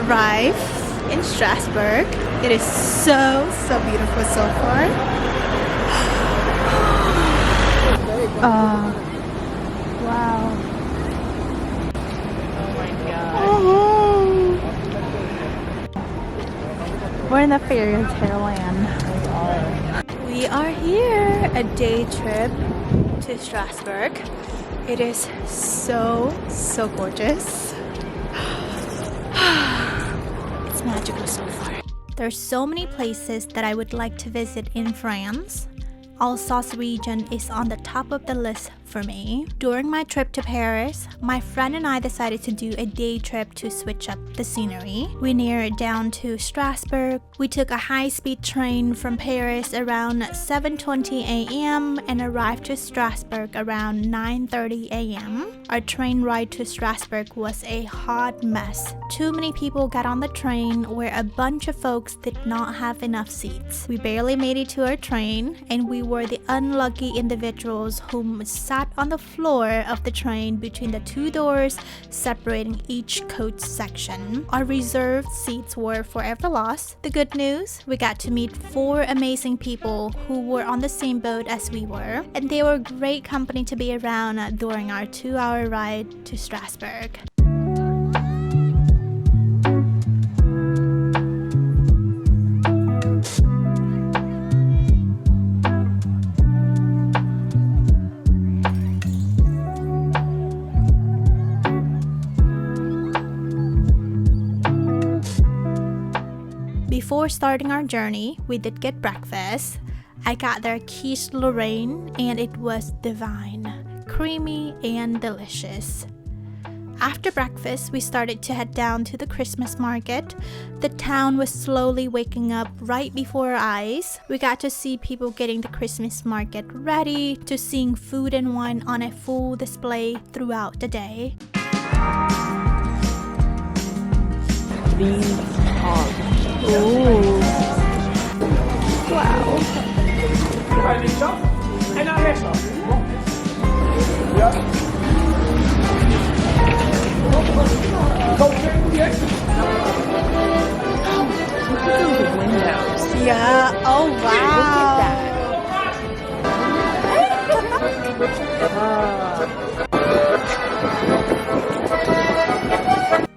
arrived in Strasbourg. It is so beautiful so far. Wow. Oh my god. We're in the fairy tale land. We are here, a day trip to Strasbourg. It is so gorgeous. It's magical so far. There's so many places that I would like to visit in France. Alsace region is on the top of the list for me. During my trip to Paris, my friend and I decided to do a day trip to switch up the scenery. We narrowed down to Strasbourg. We took a high-speed train from Paris around 7:20 a.m. and arrived to Strasbourg around 9:30 a.m. Our train ride to Strasbourg was a hot mess. Too many people got on the train where a bunch of folks did not have enough seats. We barely made it to our train, and we were the unlucky individuals who sat on the floor of the train between the two doors separating each coach section. Our reserved seats were forever lost. The good news, we got to meet 4 amazing people who were on the same boat as we were, and they were great company to be around during our 2-hour ride to Strasbourg. Before starting our journey, we did get breakfast. I got their quiche Lorraine and it was divine, creamy and delicious. After breakfast, we started to head down to the Christmas market. The town was slowly waking up right before our eyes. We got to see people getting the Christmas market ready, to seeing food and wine on a full display throughout the day. These hogs. Ooh. Wow. Yeah. Oh wow.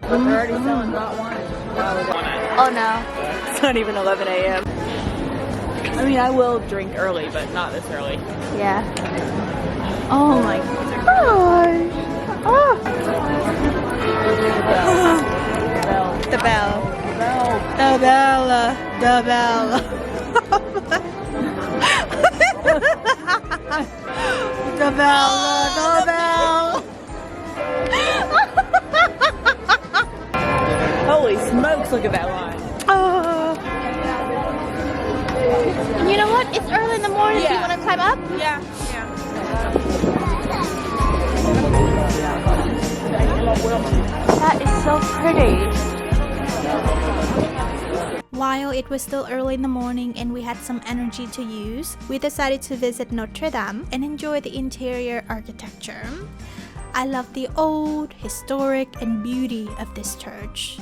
They're already selling hot wine. Oh no. It's not even 11 a.m. I mean, I will drink early, but not this early. Yeah. Oh my gosh. Oh. The bell. The bell. The bell. The bell. The bell. Holy smokes, look at that line. Oh. And you know what? It's early in the morning. Do you want to climb up? Yeah. That is so pretty. While it was still early in the morning and we had some energy to use, we decided to visit Notre Dame and enjoy the interior architecture. I love the old, historic, and beauty of this church.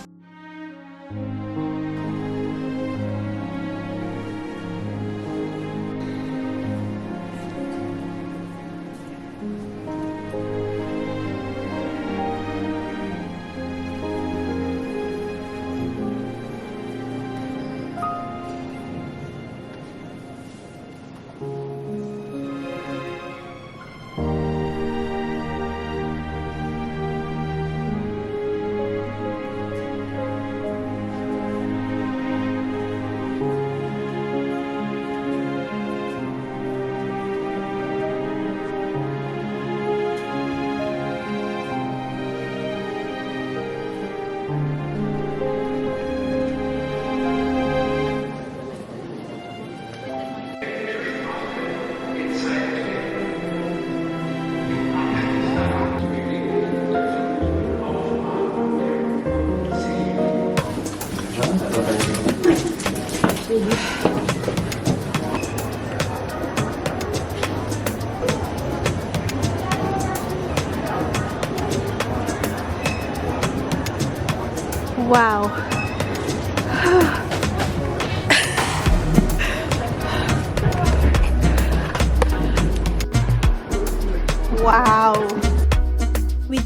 Wow.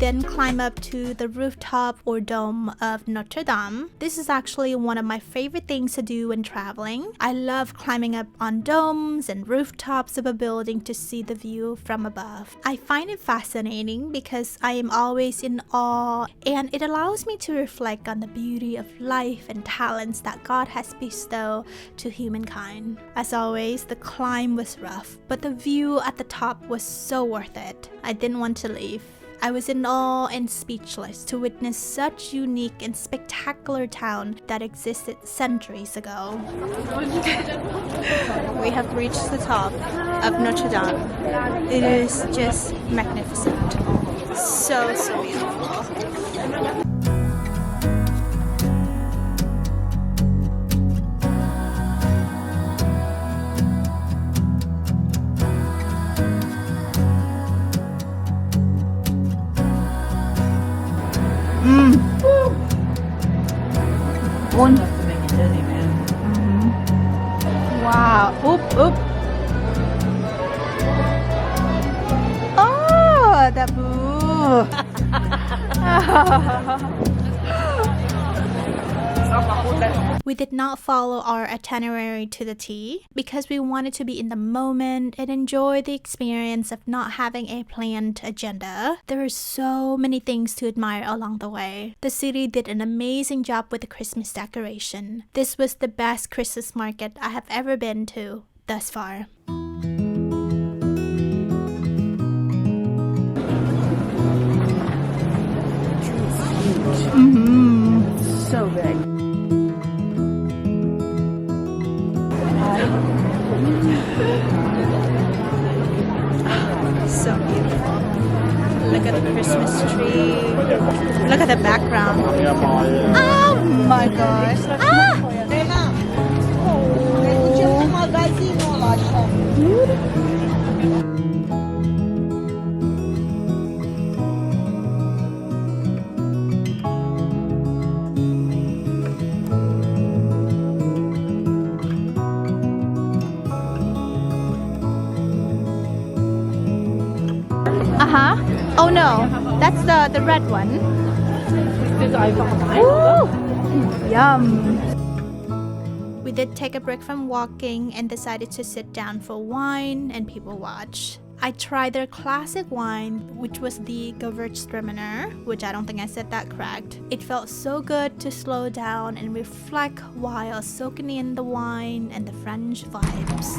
then climb up to the rooftop or dome of Notre Dame. This is actually one of my favorite things to do when traveling. I love climbing up on domes and rooftops of a building to see the view from above. I find it fascinating because I am always in awe, and it allows me to reflect on the beauty of life and talents that God has bestowed to humankind. As always, the climb was rough, but the view at the top was so worth it. I didn't want to leave. I was in awe and speechless to witness such unique and spectacular town that existed centuries ago. We have reached the top of Notre Dame. It is just magnificent. So beautiful. One has to make it dizzy, man. Wow. Oop, oop. Oh, that boo. We did not follow our itinerary to the T because we wanted to be in the moment and enjoy the experience of not having a planned agenda. There are so many things to admire along the way. The city did an amazing job with the Christmas decoration. This was the best Christmas market I have ever been to thus far. So big. So beautiful. Look at the Christmas tree. Look at the background. Oh my gosh. Ah! Oh no, that's the red one. Ooh, yum. We did take a break from walking and decided to sit down for wine and people watch. I tried their classic wine, which was the Gewürztraminer, which I don't think I said that correct. It felt so good to slow down and reflect while soaking in the wine and the French vibes.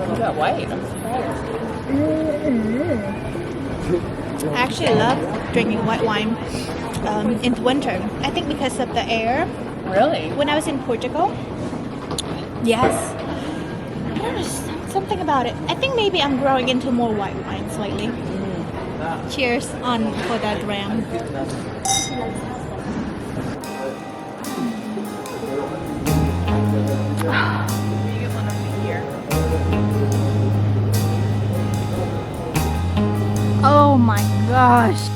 You got white. I actually love drinking white wine in the winter. I think because of the air. Really? When I was in Portugal, yes. I don't know, something about it. I think maybe I'm growing into more white wines lately. Cheers on for that gram. Oh my gosh.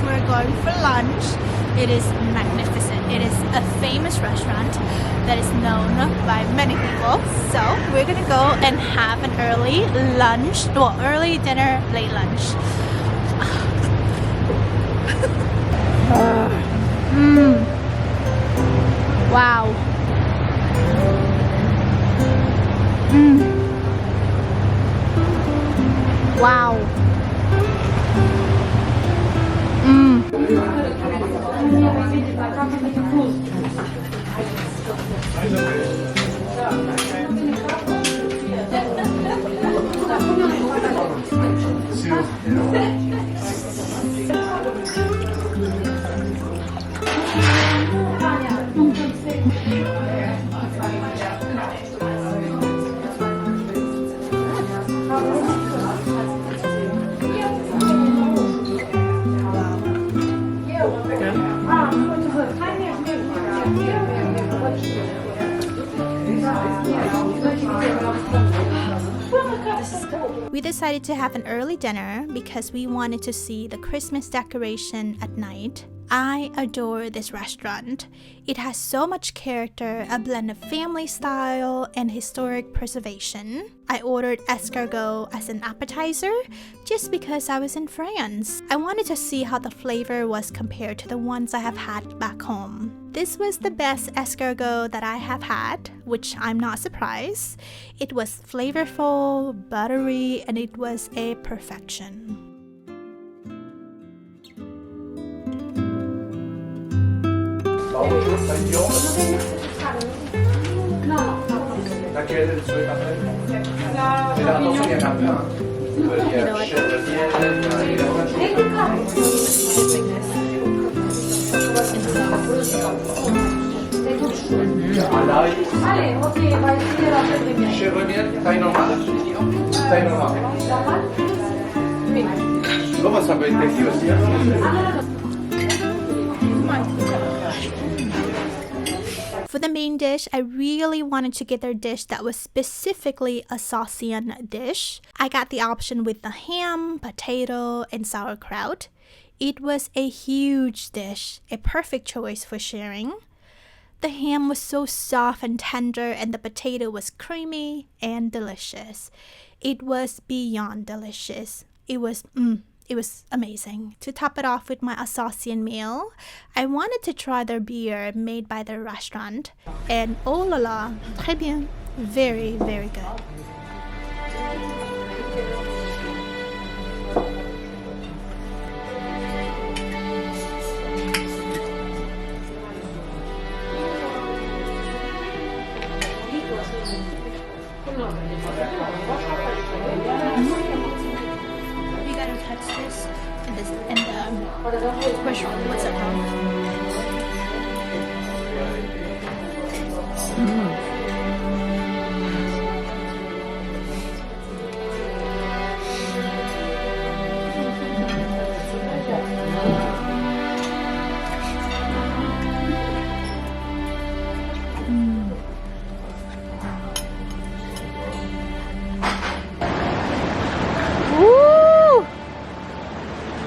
We're going for lunch. It is magnificent. It is a famous restaurant that is known by many people. So we're gonna go and have an early lunch, well, early dinner, late lunch. Wow. Wow. We decided to have an early dinner because we wanted to see the Christmas decoration at night. I adore this restaurant. It has so much character, a blend of family style and historic preservation. I ordered escargot as an appetizer just because I was in France. I wanted to see how the flavor was compared to the ones I have had back home. This was the best escargot that I have had, which I'm not surprised. It was flavorful, buttery, and it was a perfection. For the main dish, I really wanted to get their dish that was specifically a Saucian dish. I got the option with the ham, potato, and sauerkraut. It was a huge dish, a perfect choice for sharing. The ham was so soft and tender, and the potato was creamy and delicious. It was beyond delicious. It was amazing. To top it off with my Alsatian meal, I wanted to try their beer made by their restaurant. And oh la la, très bien. Very, very good. You gotta touch this and this and mushroom. What's it called?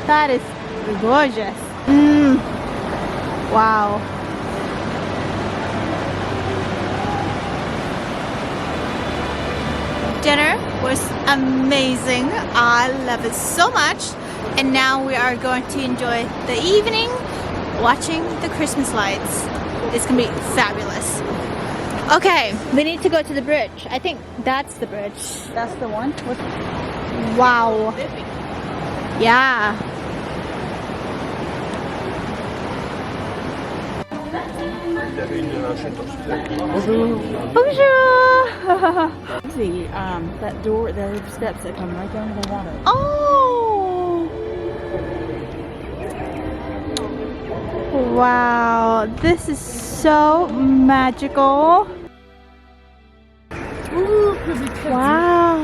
That is gorgeous. Wow. Dinner was amazing. I love it so much. And now we are going to enjoy the evening watching the Christmas lights. It's gonna be fabulous. Okay, we need to go to the bridge. I think that's the bridge. That's the one? Wow. Yeah. Bonjour. See, that door, there are steps that come right down to the water. Oh. Wow, this is so magical. Wow.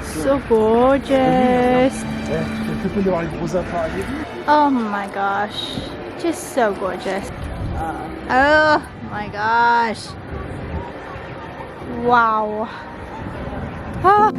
So gorgeous. Oh my gosh. Just so gorgeous. Oh my gosh. Wow. Ah.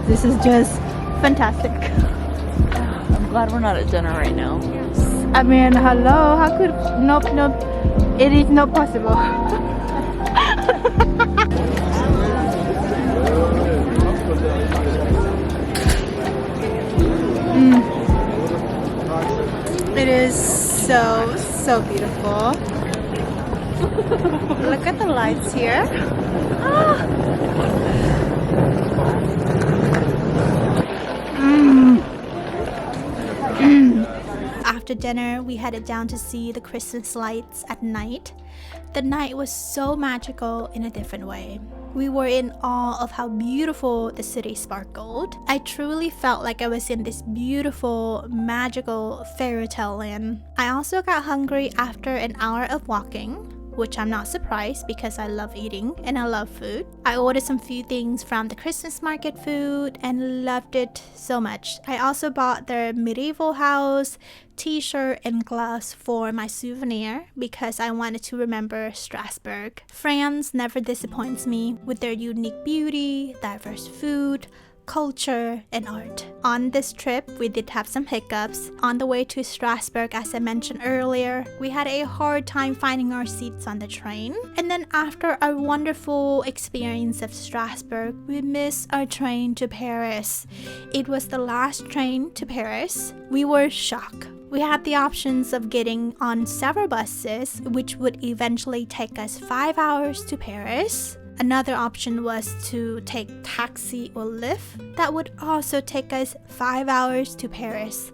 This is just fantastic. I'm glad we're not at dinner right now. I mean, hello, how could, nope, it is not possible. It is so beautiful. Look at the lights here. After dinner, we headed down to see the Christmas lights at night. The night was so magical in a different way. We were in awe of how beautiful the city sparkled. I truly felt like I was in this beautiful, magical fairy tale land. I also got hungry after an hour of walking, which I'm not surprised because I love eating and I love food. I ordered some few things from the Christmas market food and loved it so much. I also bought their medieval house, t-shirt and gloves for my souvenir because I wanted to remember Strasbourg. France never disappoints me with their unique beauty, diverse food, culture, and art. On this trip, we did have some hiccups. On the way to Strasbourg, as I mentioned earlier, we had a hard time finding our seats on the train. And then after our wonderful experience of Strasbourg, we missed our train to Paris. It was the last train to Paris. We were shocked. We had the options of getting on several buses, which would eventually take us 5 hours to Paris. Another option was to take taxi or Lyft. That would also take us 5 hours to Paris.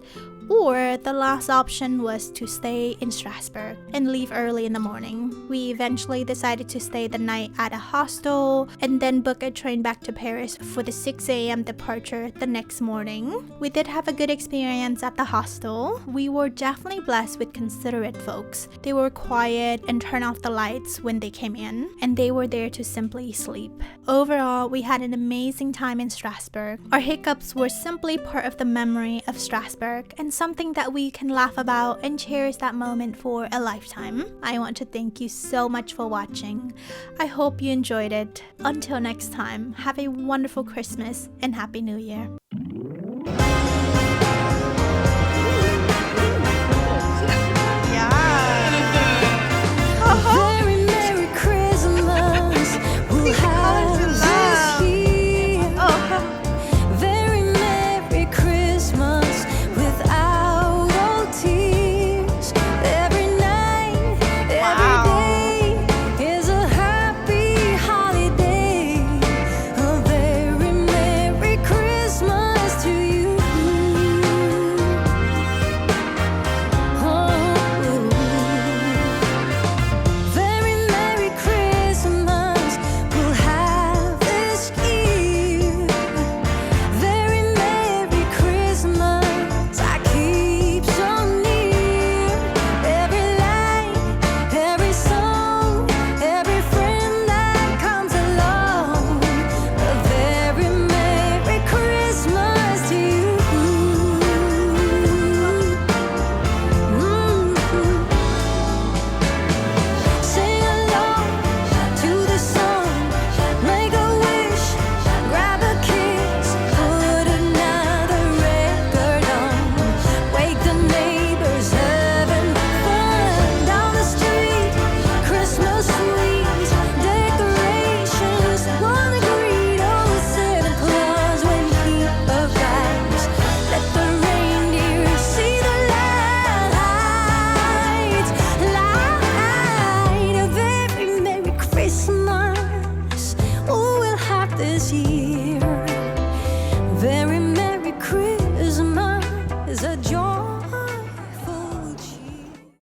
Or the last option was to stay in Strasbourg and leave early in the morning. We eventually decided to stay the night at a hostel and then book a train back to Paris for the 6 a.m. departure the next morning. We did have a good experience at the hostel. We were definitely blessed with considerate folks. They were quiet and turned off the lights when they came in, and they were there to simply sleep. Overall, we had an amazing time in Strasbourg. Our hiccups were simply part of the memory of Strasbourg and something that we can laugh about and cherish that moment for a lifetime. I want to thank you so much for watching. I hope you enjoyed it. Until next time, have a wonderful Christmas and Happy New Year. Christmas, oh, we'll have this year.